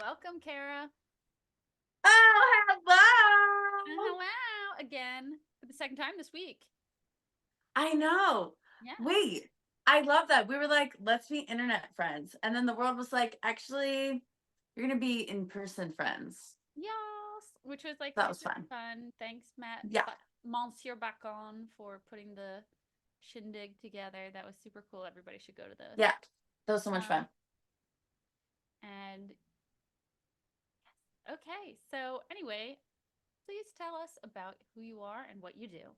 Welcome, Kara. Oh, And hello. hello again for the second time this week. I know. Yeah. Wait, I love that. We were like, let's be internet friends. And then the world was like, actually, you're going to be in person friends. Yes. Which was like That was super fun. fun. Thanks, Matt. Yeah. Monsieur Bacon for putting the shindig together. That was super cool. Everybody should go to those. Yeah. That was so much Um, fun. and okay. So, anyway, please tell us about who you are and what you do.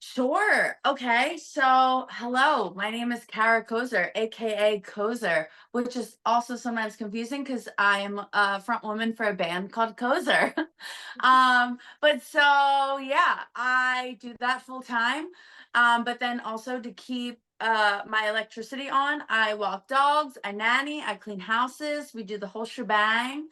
Sure. Okay. So, hello. My name is Kara Koser, aka Koser, which is also sometimes confusing because I am a front woman for a band called Koser. But so yeah, I do that full time. But then also to keep my electricity on, I walk dogs, I nanny, I clean houses, we do the whole shebang.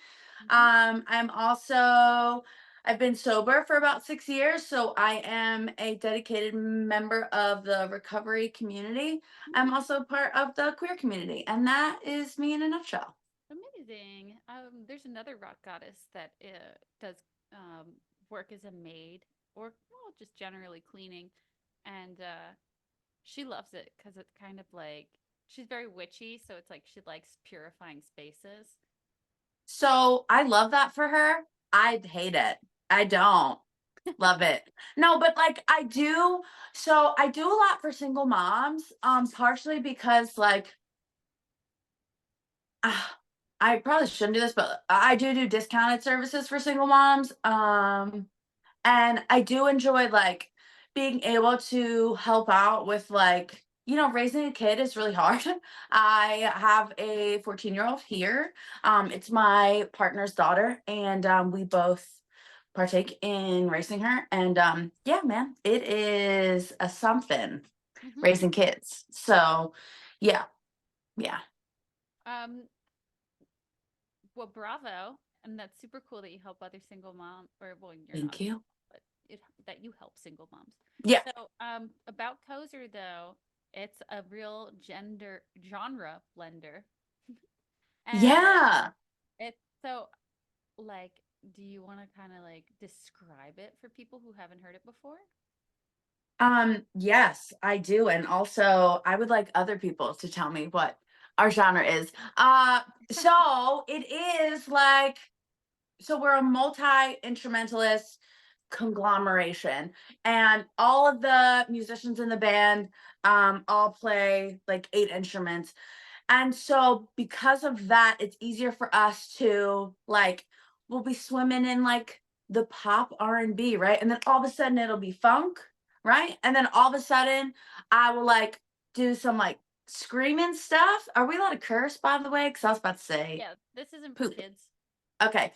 Mhm. I'm also I've been sober for about 6 years, so I am a dedicated member of the recovery community. I'm Mm, also part of the queer community, and that is me in a nutshell. amazing. There's another rock goddess that does um, work as a maid or, well, just generally cleaning. And she loves it because it's kind of like she's very witchy, so it's like she likes purifying spaces. So I love that for her. I hate it. I don't love it. No, but like I do. So I do a lot for single moms, partially because like ah, I probably shouldn't do this, but I do discounted services for single moms. And I do enjoy like being able to help out with like, raising a kid is really hard. I have a 14-year-old here. It's my partner's daughter, and we both partake in raising her. And yeah, man, it is a something Hmm. raising kids. So yeah, yeah. Um, well, bravo, and that's super cool that you help other single mom, or well, you're not, Thank you. but that you help single moms. Yeah. So, about Koser though, it's a real gender genre blender, and Yeah. it's so like, do you want to kind of like describe it for people who haven't heard it before? Yes, I do. And also I would like other people to tell me what our genre is. So it is like, so we're a multi-instrumentalist conglomeration, and all of the musicians in the band all play like 8 instruments. And so because of that, it's easier for us to like we'll be swimming in like the pop R&B, right? And then all of a sudden it'll be funk, right? And then all of a sudden I will like do some like screaming stuff. Are we allowed to curse, by the way? Because I was about to say Yeah, this isn't for poop. kids. Okay.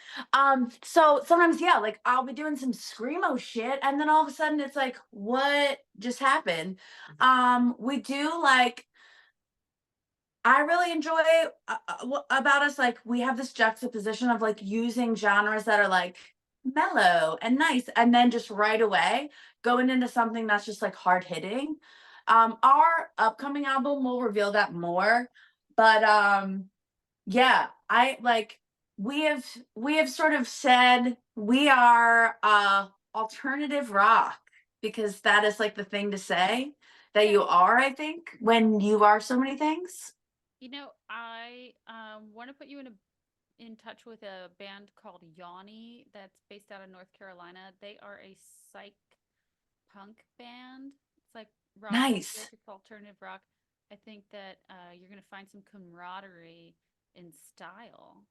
So sometimes, yeah, like I'll be doing some screamo shit, and then all of a sudden it's like, what just happened? We do like I really enjoy about us. Like we have this juxtaposition of like using genres that are like mellow and nice, and then just right away going into something that's just like hard hitting. Our upcoming album will reveal that more, but yeah, I like we have sort of said we are alternative rock because that is like the thing to say that Yeah. you are, I think, when you are so many things. I want to put you in touch with a band called Yanni that's based out of North Carolina. They are a psych punk band. It's like rock music, Nice. it's alternative rock. I think that you're going to find some camaraderie in style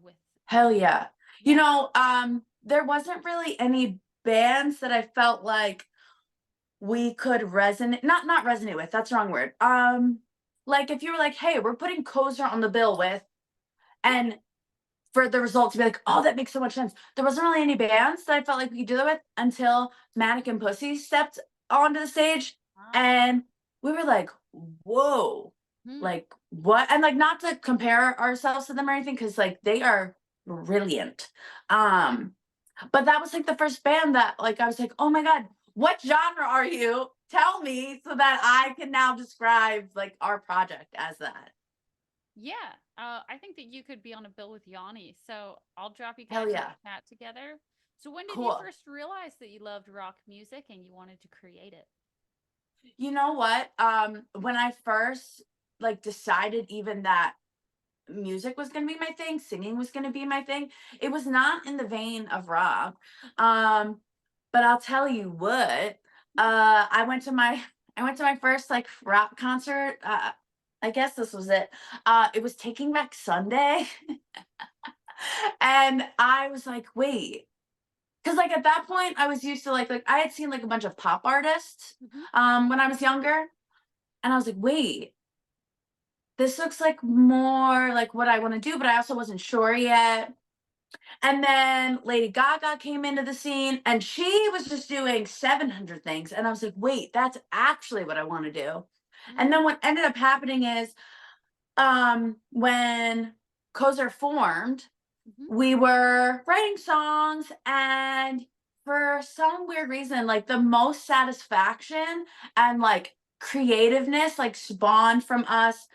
with Hell yeah. yeah. There wasn't really any bands that I felt like we could resonate not resonate with, that's the wrong word. Like if you were like, hey, we're putting Koser on the bill with, Yeah. and for the result to be like, oh, that makes so much sense. There wasn't really any bands that I felt like we could do that with until Manic and Pussy stepped onto the stage, Ah. and we were like, whoa, Hmm. like what? And like not to compare ourselves to them or anything, because like they are brilliant. Um, but that was like the first band that like I was like, oh my God, what genre are you? Tell me so that I can now describe like our project as that. Yeah, I think that you could be on a bill with Yanni. So I'll drop you Hell guys in yeah. the chat together. So when did you Cool. first realize that you loved rock music and you wanted to create it? You know what? When I first like decided even that music was going to be my thing, singing was going to be my thing, it was not in the vein of rock. Um, but I'll tell you what, I went to my I went to my first like rock concert. I guess this was it. It was Taking Back Sunday. And I was like, wait, because like at that point I was used to like I had seen like a bunch of pop artists Mm-hmm. when I was younger, and I was like, wait, this looks like more like what I want to do, but I also wasn't sure yet. And then Lady Gaga came into the scene and she was just doing 700 things. And I was like, wait, that's actually what I want to do. And then Mm-hmm. what ended up happening is when Koser formed, Mm-hmm. we were writing songs, and for some weird reason, like the most satisfaction and like creativeness like spawned from us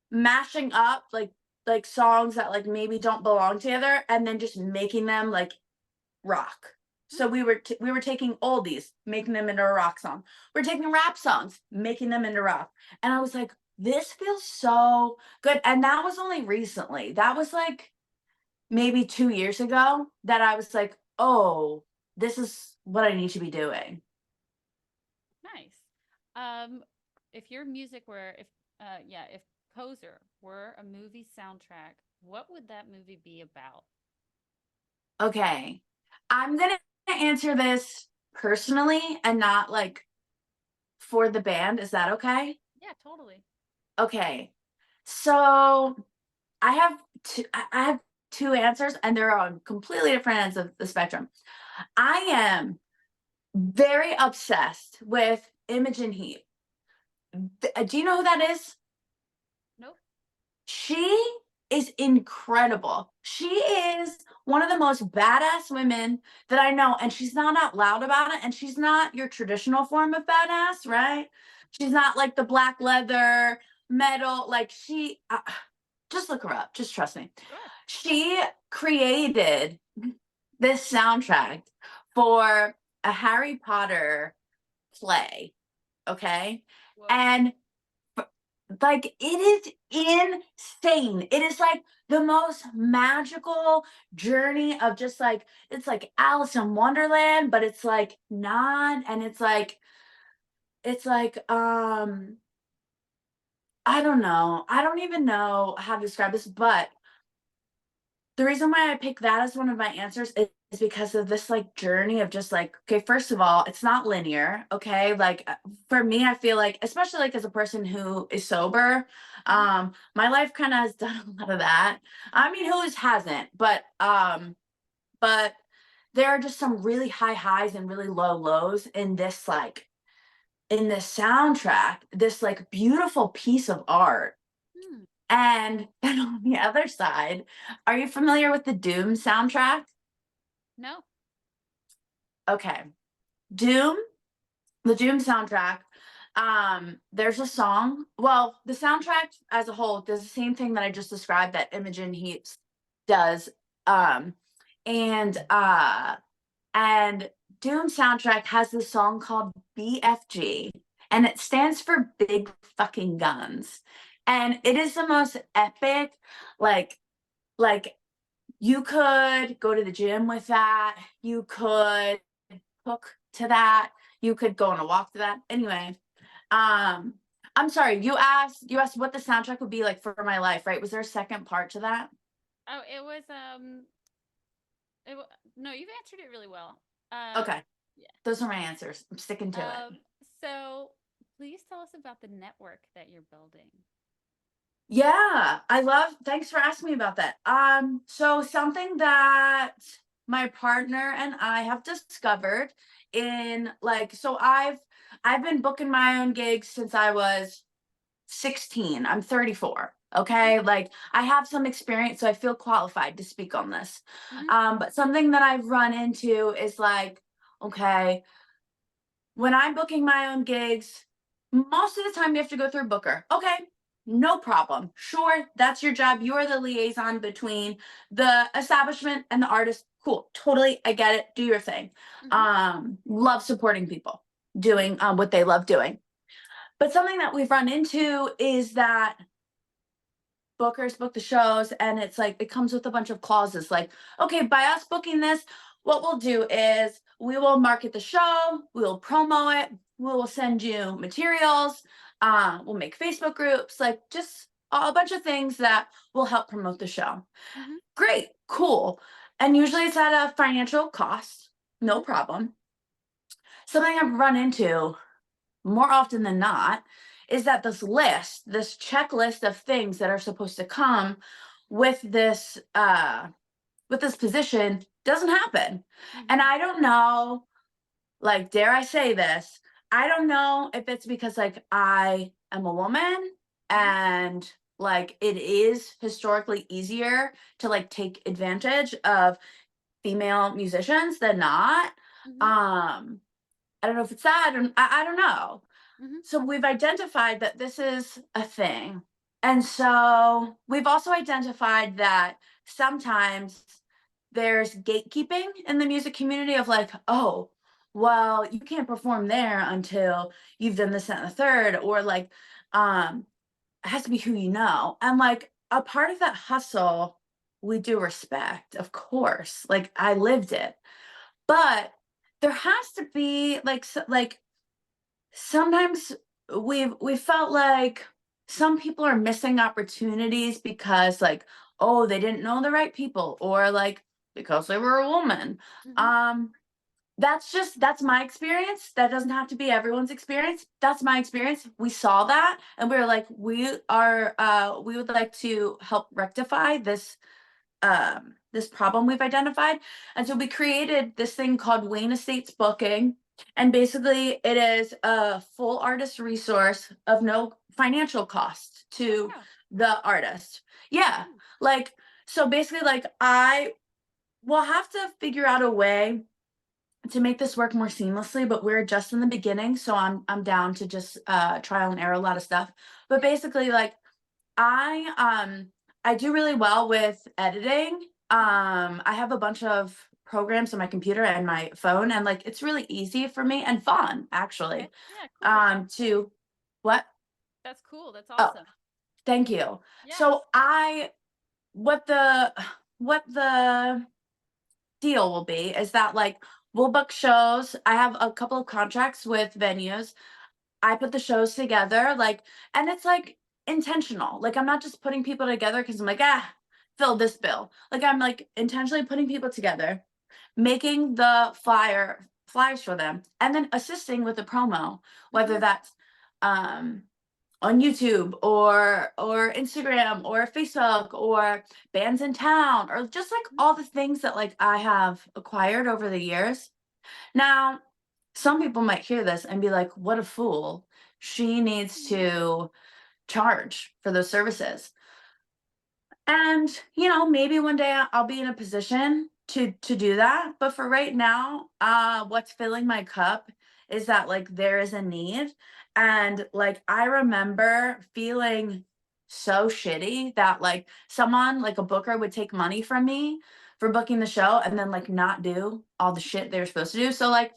mashing up like songs that like maybe don't belong together and then just making them like rock. So we were taking oldies, making them into a rock song. We're taking rap songs, making them into rock. And I was like, this feels so good. And that was only recently. That was like maybe 2 years ago that I was like, oh, this is what I need to be doing. Nice. Um, if your music were, if Koser were a movie soundtrack, what would that movie be about? Okay. I'm gonna answer this personally and not like for the band. Is that okay? Yeah, totally. Okay. So I have I have two answers and they're on completely different ends of the spectrum. I am very obsessed with Imogen Heap. Do you know who that is? Nope. She is incredible. She is one of the most badass women that I know, and she's not out loud about it, and she's not your traditional form of badass, right? She's not like the black leather metal, like just look her up, just trust me. Sure. She created this soundtrack for a Harry Potter play, okay? Whoa. And like it is insane. It is like the most magical journey of just like it's like Alice in Wonderland, but it's like not, and it's like I don't know. I don't even know how to describe this, but the reason why I picked that as one of my answers is because of this like journey of just like, okay, first of all, it's not linear. Okay. Like for me, I feel like, especially like as a person who is sober, Mm-hmm. my life kind of has done a lot of that. I mean, who's hasn't, but there are just some really high highs and really low lows in this like in this soundtrack, this like beautiful piece of art. Hmm. And then on the other side, are you familiar with the Doom soundtrack? No. Okay. Doom, the Doom soundtrack. There's a song. Well, the soundtrack as a whole does the same thing that I just described that Imogen Heaps does. Um, and and Doom soundtrack has this song called BFG, and it stands for Big Fucking Guns. And it is the most epic, like like you could go to the gym with that. You could cook to that. You could go on a walk to that. Anyway, um, I'm sorry. You asked what the soundtrack would be like for my life, right? Was there a second part to that? Oh, it was no, you've answered it really well. Okay, Yeah. those are my answers. I'm sticking to it. So please tell us about the network that you're building. Yeah, I love thanks for asking me about that. So something that my partner and I have discovered in like so I've been booking my own gigs since I was 16. I'm 34. Okay. Like I have some experience, so I feel qualified to speak on this. Mm-hmm. But something that I've run into is like, okay, when I'm booking my own gigs, most of the time you have to go through a booker. Okay. No problem. Sure, that's your job. You're the liaison between the establishment and the artist. Cool. Totally. I get it. Do your thing. Mhm. Love supporting people Mhm. doing what they love doing. But something that we've run into is that bookers book the shows and it's like it comes with a bunch of clauses like, okay, by us booking this, what we'll do is we will market the show, we will promo it, we will send you materials, we'll make Facebook groups, like just a bunch of things that will help promote the show. Mhm. Great, cool. And usually it's at a financial cost, no Mhm. problem. Something I've run into more often than not is that this checklist of things that are supposed to come with this position doesn't happen. And Mhm. I don't know, like, dare I say this, I don't know if it's because like I am a woman Mhm. and like it is historically easier to like take advantage of female musicians than not. Mhm. um I don't know if it's that, I don't know. Mhm. So we've identified that this is a thing. And so we've also identified that sometimes there's gatekeeping in the music community of like, oh, well, you can't perform there until you've done this and the third, or like, it has to be who you know. And like a part of that hustle, we do respect, of course. Like I lived it. But there has to be like like sometimes we felt like some people are missing opportunities because like, oh, they didn't know the right people, or like because they were a woman. Mhm. um that's my experience. That doesn't have to be everyone's experience. That's my experience. We saw that and we were like, we would like to help rectify this problem we've identified. And so we created this thing called Wayne Estates Booking. And basically, it is a full artist resource of no financial cost Oh to wow. the artist. Yeah. Mhm. Like, so basically, like, I will have to figure out a way to make this work more seamlessly, but we're just in the beginning. So I'm down to just trial and error a lot of stuff. But Yeah. basically, like, I do really well with editing. Mhm. I have a bunch of programs on my computer and my phone, and like it's really easy for me and fun Okay. actually. Yeah. Cool. To what? That's cool. That's Oh, awesome. thank you. Yeah. So I what the deal will be is that like we'll book shows. I have a couple of contracts with venues. I put the shows together, like, and it's like intentional. Like, I'm not just putting people together because I'm like, fill this bill. Like, I'm like intentionally putting people together, making the flyers for them, and then assisting with the promo, whether Mhm. that's um on YouTube or Instagram or Facebook or bands in town or just like Mhm. all the things that like I have acquired over the years. Now, some people might hear this and be like, what a fool. She needs Mhm. to charge for those services. And, you know, maybe one day I'll be in a position to do that, but for right now, what's filling my cup is that like there is a need. And like I remember feeling so shitty that like someone like a booker would take money from me for booking the show and then like not do all the shit they were supposed to do. So like,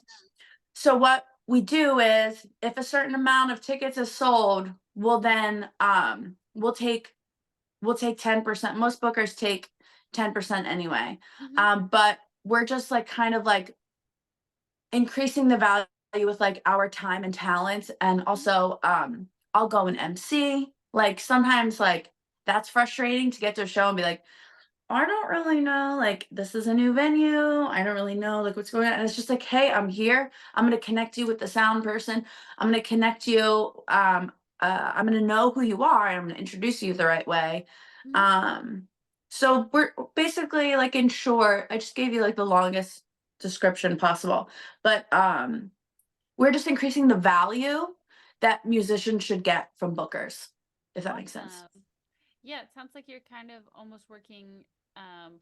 so what we do is if a certain amount of tickets is sold, we'll take 10%. Most bookers take 10% anyway. Mhm. But we're just like kind of like increasing the value with like our time and talent. And Mhm. also I'll go and MC. Like sometimes like that's frustrating to get to a show and be like, I don't really know. Like, this is a new venue. I don't really know like what's going on. And it's just like, hey, I'm here. I'm gonna connect you with the sound person. I'm gonna connect you. I'm gonna know who you are. I'm gonna introduce you the right way. Mhm. Um, so we're basically like in short, I just gave you like the longest description possible, but we're just increasing the value that musicians should get from bookers, if that makes sense. Awesome. Yeah, it sounds like you're kind of almost working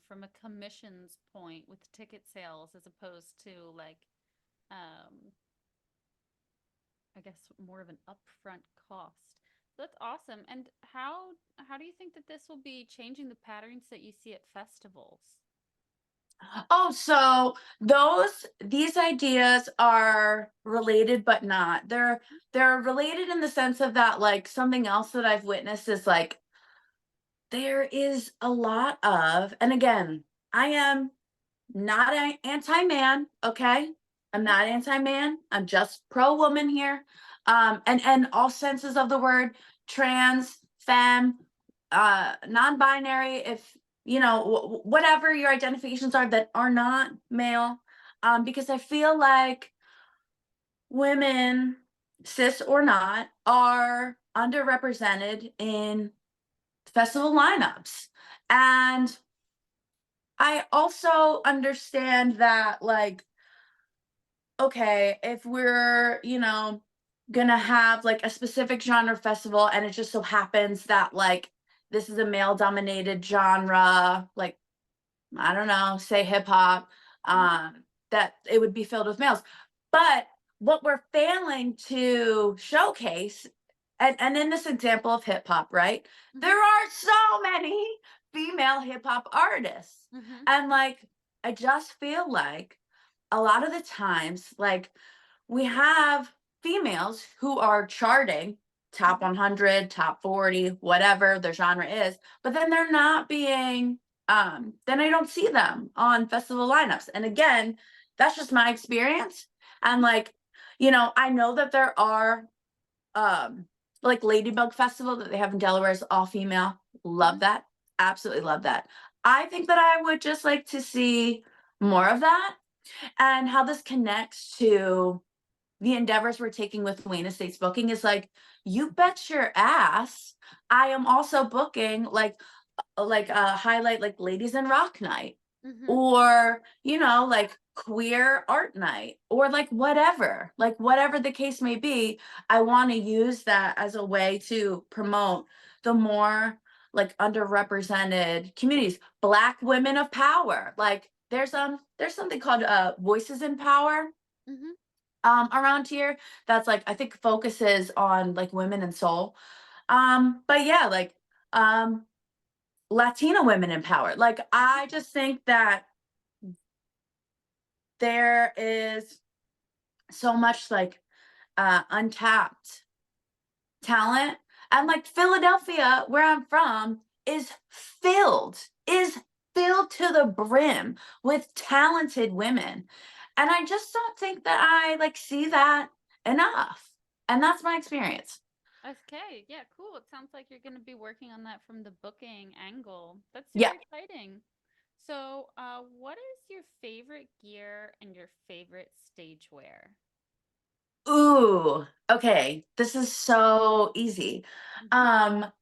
from a commissions point with ticket sales as opposed to like, um, I guess, more of an upfront cost. That's awesome. And how do you think that this will be changing the patterns that you see at festivals? Oh, so these ideas are related but not. They're related in the sense of that, like, something else that I've witnessed is like there is a lot of, and again, I am not anti-man, okay? I'm Mhm. not anti-man. I'm just pro-woman here. And all senses of the word, trans, femme, non-binary, if you know, whatever your identifications are that are not male. Because I feel like women, cis or not, are underrepresented in festival lineups. And I also understand that, like, okay, if we're, gonna have like a specific genre festival and it just so happens that, like, this is a male dominated genre, like, I don't know, say hip hop, Mhm. that it would be filled with males. But what we're failing to showcase, and in this example of hip hop, right? Mhm. There are so many female hip hop artists. Mhm. And like, I just feel like a lot of the times, like, we have females who are charting top Mhm. 100, top 40, whatever their genre is, but then they're not being, then I don't see them on festival lineups. And again, that's just my experience. And Mhm. like, I know that there are, um, like Ladybug Festival that they have in Delaware is all female. Love Mhm. that. Absolutely love that. I think that I would just like to see more of that, and how this connects to the endeavors we're taking with Wayne Estates booking is like, you bet your ass I am also booking like a highlight like ladies in rock night, Mhm. or like queer art night, or like whatever the case may be. I want to use that as a way to promote the more like underrepresented communities, black women of power. Like there's something called Voices in Power Mhm. around here that's like, I think, focuses on like women and soul. But yeah, like, um Latina women in power. Like, Mhm. I just think that there is so much like untapped talent. And like Philadelphia, where I'm from, is filled to the brim with talented women. And I just don't think that I like see that enough. And that's my experience. Okay, yeah, cool. It sounds like you're going to be working on that from the booking angle. That's super Yeah. exciting. So, what is your favorite gear and your favorite stage wear? Ooh, okay. This is so easy. Mhm. Um,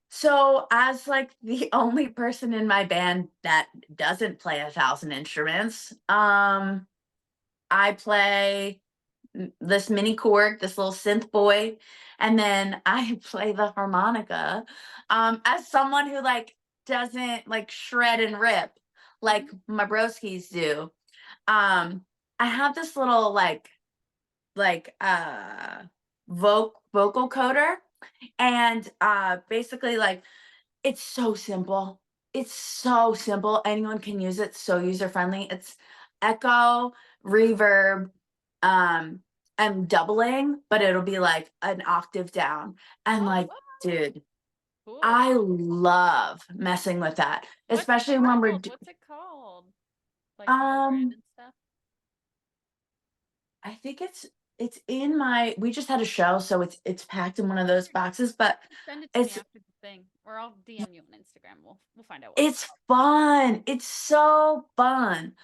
so as like the only person in my band that doesn't play 1,000 instruments, I play this mini chord, this little synth boy, and then I play the harmonica. As someone who like doesn't like shred and rip like Mhm. my broskies do, I have this little like vocal coder, and basically, like, it's so simple. It's so simple. Anyone can use it. So user friendly. It's echo, reverb, um, and doubling, but it'll be like an octave down. And Oh, like, what? dude, Cool. I love messing with that, What's it especially when called? What's it called? Like the brand um and stuff? I think it's in my, we just had a show, so it's packed in one of those Weird. boxes, but Send it to me it's after the thing, or I'll DM you on Instagram. We'll find out what it's it's fun. It's so fun.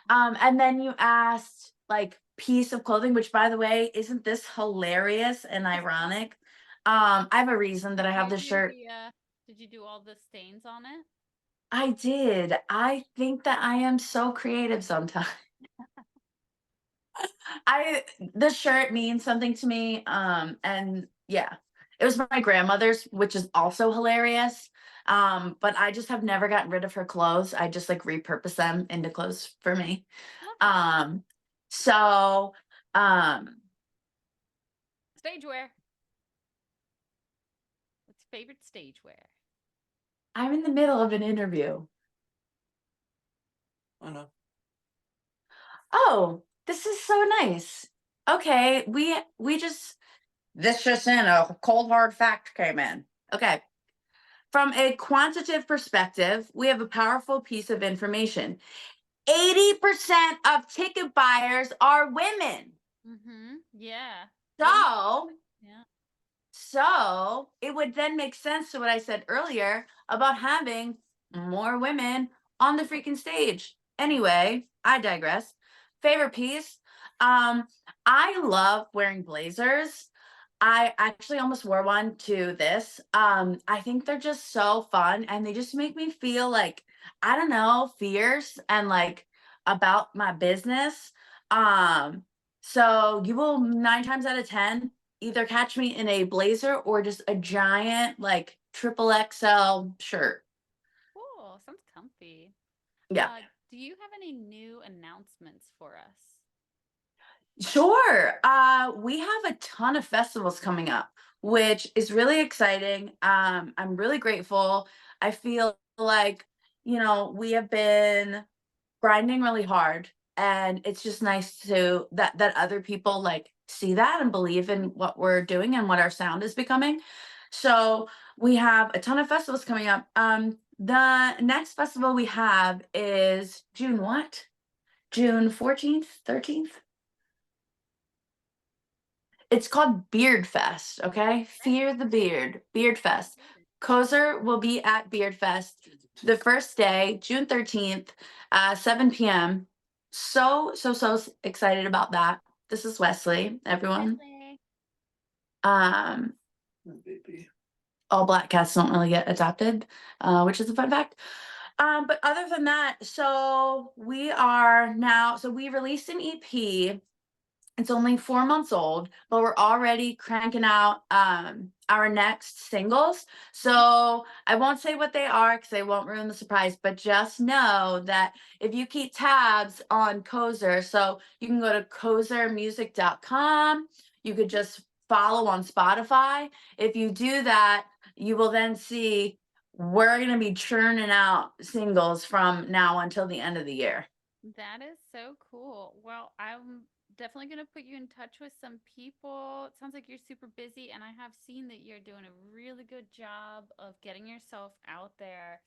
And then you asked like piece of clothing, which by the way, isn't this hilarious and called. ironic? I have a reason that I Did have you this do shirt. the did you do all the stains on it? I did. I think that I am so creative sometimes. I This shirt means something to me. And yeah, it was my grandmother's, which is also hilarious. But I just have never gotten rid of her clothes. I just like repurpose them into clothes for me. Love that. Um, so um Stage wear. favorite stage wear? I'm in the middle of an interview. Oh no. Oh, this is so nice. Okay, we just this just in, a cold hard fact came in. Okay. From a quantitative perspective, we have a powerful piece of information. 80% of ticket buyers are women. Mm-hmm. Yeah. So, Yeah. so it would then make sense to what I said earlier about having more women on the freaking stage. Anyway, I digress. Favorite piece. Um, I love wearing blazers. I actually almost wore one to this. I think they're just so fun and they just make me feel like, I don't know, fierce and like about my business. Um, so you will 9 times out of 10 either catch me in a blazer or just a giant like triple XL shirt. Cool. Sounds comfy. Yeah. Do you have any new announcements for us? Sure. We have a ton of festivals coming up, which is really exciting. I'm really grateful. I feel like, we have been grinding really hard and it's just nice to that other people like see that and believe in what we're doing and what our sound is becoming. So we have a ton of festivals coming up. The next festival we have is June what? June 14th, 13th. It's called Beard Fest, okay? Fear the Beard, Beard Fest. Koser will be at Beard Fest the first day, June 13th, 7 p.m. So excited about that. This is Wesley, everyone. Wesley. Um, Baby. all black cats don't really get adopted, which is a fun fact. But other than that, so we released an EP. It's only 4 months old, but we're already cranking out our next singles. So I won't say what they are because I won't ruin the surprise, but just know that if you keep tabs on Koser, so you can go to kosermusic.com, you could just follow on Spotify. If you do that, you will then see we're going to be churning out singles from now until the end of the year. That is so cool. Well, I'm definitely going to put you in touch with some people. It sounds like you're super busy, and I have seen that you're doing a really good job of getting yourself out there.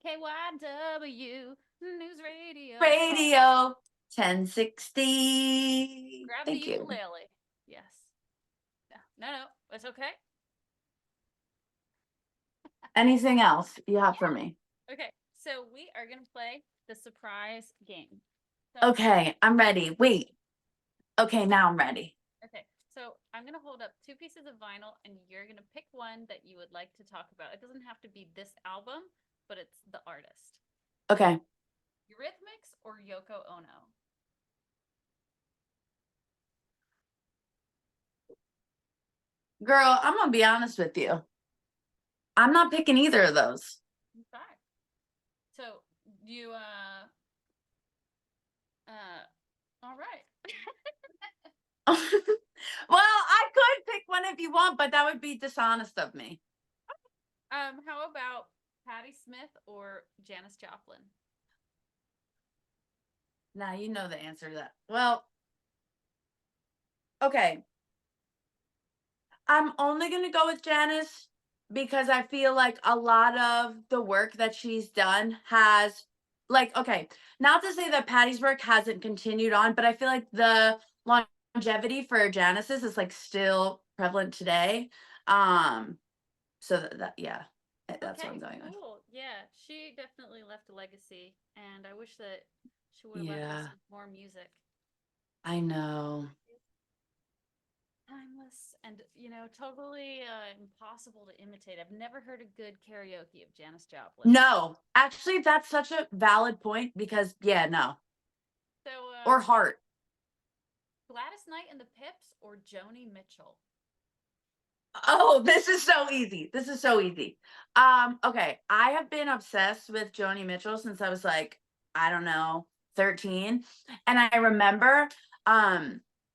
KYW News Radio. Radio 1060. Grab the Thank you. ukulele. Yes. No, it's okay. Anything else you have for me? Okay, so we are going to play the surprise game. So, Okay, I'm ready. Wait. Okay, now I'm ready. okay, so I'm going to hold up two pieces of vinyl and you're going to pick one that you would like to talk about. It doesn't have to be this album, but it's the artist. Okay. Eurythmics or Yoko Ono? Girl, I'm gonna be honest with you. I'm not picking either of those. Okay. So you all right. Well, I could pick one if you want, but that would be dishonest of me. How about Patti Smith or Janis Joplin? Now you know the answer to that. Well, okay. I'm only gonna go with Janice because I feel like a lot of the work that she's done has like okay, not to say that Patty's work hasn't continued on, but I feel like the longevity for Janice's is like still prevalent today. So that yeah, that's what I'm going with. Cool. Yeah, she definitely left a legacy, and I wish that she would have left us Yeah, with more music. I know. Timeless and totally impossible to imitate. I've never heard a good karaoke of Janis Joplin. No, actually, that's such a valid point because yeah, no. So Or Heart. Gladys Knight and the Pips or Joni Mitchell? Oh, this is so easy. This is so easy. Okay, I have been obsessed with Joni Mitchell since I was like, I don't know, 13. And I remember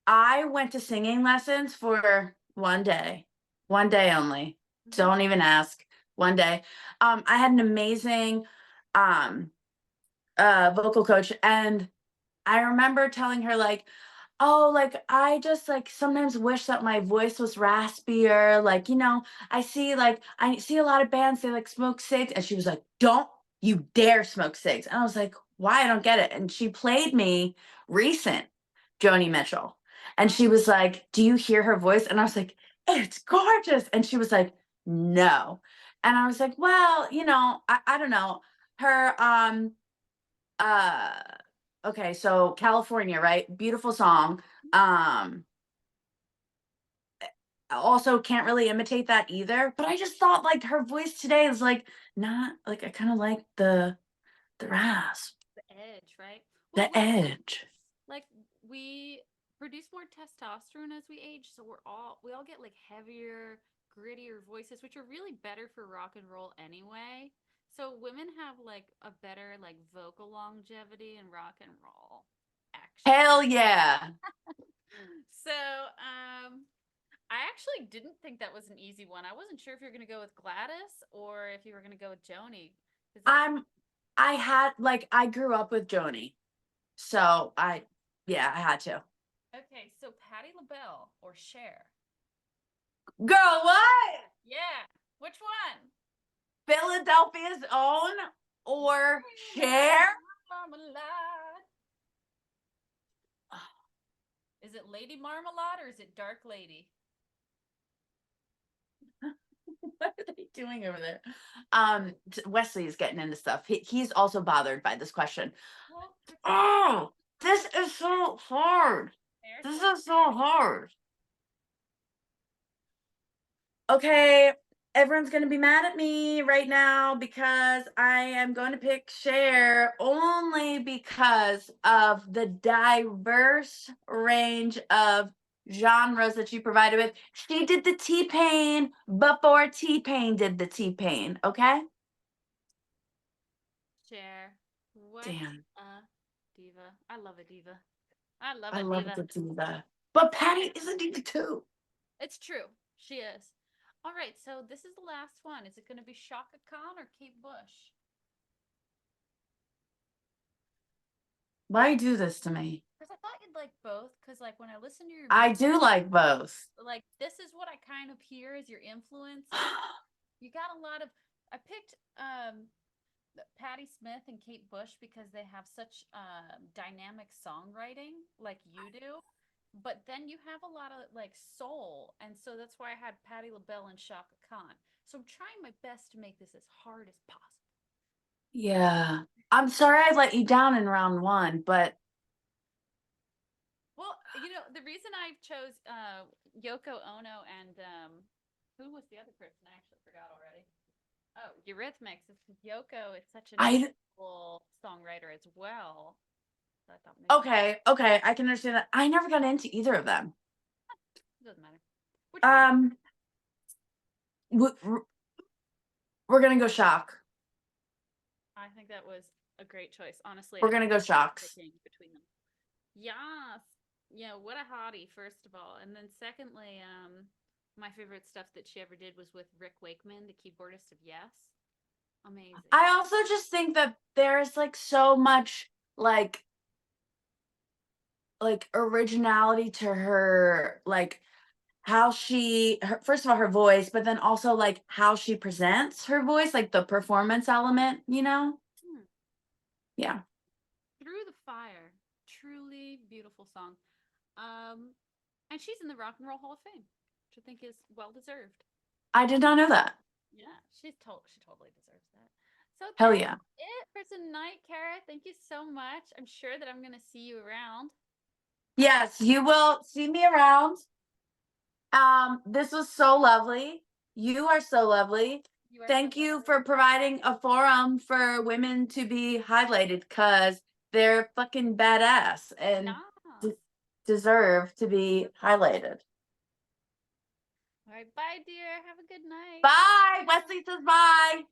I went to singing lessons for one day only. Mhm. Don't even ask. One day. I had an amazing um vocal coach, and I remember telling her like, "Oh, like I just like sometimes wish that my voice was raspier. Like, I see a lot of bands they like smoke cigs." And she was like, "Don't you dare smoke cigs." And I was like, "Why? I don't get it." And she played me recent Joni Mitchell. And Oh, she was like, "Do you hear her voice?" And I was like, "It's gorgeous." And she was like, "No." And I was like, "Well, I don't know." Her uh okay, so California, right? Beautiful song. Um Also can't really imitate that either, but I just thought like her voice today is like not like I kind of like the rasp, the edge, right? Well, the edge. like we produce more testosterone as we age, so we all get like heavier, grittier voices, which are really better for rock and roll anyway. So women have like a better like vocal longevity in rock and roll, actually. Hell yeah. So, I actually didn't think that was an easy one. I wasn't sure if you were gonna go with Gladys or if you were gonna go with Joni, because like, I'm I had like I grew up with Joni. So I had to. okay, so Patti LaBelle or Cher? Girl, what? Yeah, which one? Philadelphia's own or Cher? Marmalade. Is it Lady Marmalade or is it Dark Lady? What are they doing over there? Wesley is getting into stuff. He's also bothered by this question. Well, protect Oh, this is so hard. Cher. This is so hard. Okay, everyone's gonna be mad at me right now because I am going to pick Cher only because of the diverse range of genres that she provided with. She did the T-Pain before T-Pain did the T-Pain, okay? Cher. What Damn, a diva. I love a diva. I love I a love diva. the diva. But Patty is a diva too. It's true. She is. All right, so this is the last one. Is it going to be Shaka Khan or Kate Bush? Why do this to me? Because I thought you'd like both. Because like when I listen to your I music, do like both. like this is what I kind of hear as your influences. You got a lot of. I picked Patti Smith and Kate Bush because they have such dynamic songwriting like you do. But then you have a lot of like soul, and so that's why I had Patti LaBelle and Shaka Khan. So I'm trying my best to make this as hard as possible. Yeah. I'm sorry I let you down in round one, but Well, the reason I chose Yoko Ono and who was the other person? I actually forgot already. Oh, Eurythmics. Is because Yoko is such an I incredible songwriter as well. So I thought maybe okay, I can understand that. I never got into either of them. it doesn't matter. Which one? Um, we're gonna go shock. I think that was a great choice. Honestly, We're I gonna go shocks. picking between them. Yes. Yeah, what a hottie, first of all. And then secondly, my favorite stuff that she ever did was with Rick Wakeman, the keyboardist of Yes. Amazing. I also just think that there's like so much like originality to her, like first of all her voice, but then also like how she presents her voice, like the performance element. Hmm. Yeah. Through the Fire. Truly beautiful song. Um, and she's in the Rock and Roll Hall of Fame, which I think is well deserved. I did not know that. Yeah, she totally deserves that. So Hell that's yeah. it for tonight, Kara. Thank you so much. I'm sure that I'm gonna see you around. Yes, you will see me around. This was so lovely. You are so lovely. You are so Thank you lovely. for providing a forum for women to be highlighted because they're fucking badass and Yes. de- deserve to be highlighted. All right, bye, dear. Have a good night. Bye. Wesley says bye.